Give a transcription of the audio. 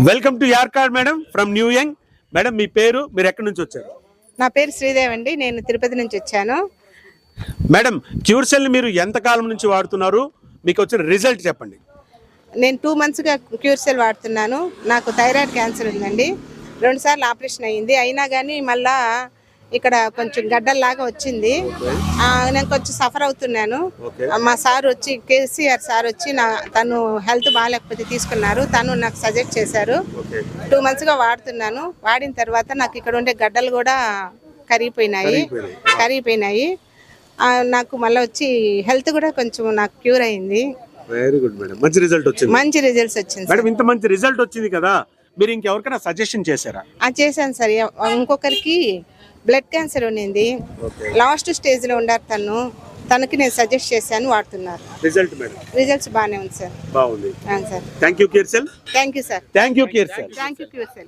Welcome to your card madam from new young. Madam మీ పేరు, మీరు ఎక్కడి నుంచి వచ్చారు? నా పేరు శ్రీదేవి అండి, నేను తిరుపతి నుంచి వచ్చాను. మేడం క్యూర్సెల్ మీరు ఎంత కాలం నుంచి వాడుతున్నారు, మీకు వచ్చిన రిజల్ట్ చెప్పండి. నేను 2 monthsగా క్యూర్సెల్ వాడుతున్నాను. నాకు థైరాయిడ్ క్యాన్సర్ ఉందండి. 2 సార్లు ఆపరేషన్ అయ్యింది. అయినా కానీ మళ్ళా ఇక్కడ కొంచెం గడ్డల్లాగా వచ్చింది. నేను కొంచెం సఫర్ అవుతున్నాను. మా సార్ వచ్చి, కేసీఆర్ సార్ వచ్చి తను హెల్త్ బాగాలేకపోతే తీసుకున్నారు. తను నాకు సజెస్ట్ చేశారు. 2 monthsగా వాడుతున్నాను. వాడిన తర్వాత నాకు ఇక్కడ ఉండే గడ్డలు కూడా కరిగిపోయినాయి. నాకు మళ్ళీ వచ్చి హెల్త్ కూడా కొంచెం నాకు క్యూర్ అయింది. వెరీ గుడ్ మేడం, మంచి రిజల్ట్ వచ్చింది. మంచి రిజల్ట్స్ వచ్చింది మేడం. ఇంత మంచి రిజల్ట్ వచ్చింది కదా, మీరు ఇంకెవరికైనా సజెషన్ చేశారా? చేశాను సార్. ఇంకొకరికి బ్లడ్ క్యాన్సర్ ఉన్నింది, లాస్ట్ స్టేజ్లో ఉండారు. తనకి నేను సజెస్ట్ చేశాను, వాడుతున్నారు. రిజల్ట్ మేడం, రిజల్ట్స్ బాగానే ఉంది సార్. బాగుంది. Sir thank you క్యూర్సెల్. Thank you sir. Thank you క్యూర్సెల్. Thank you క్యూర్సెల్.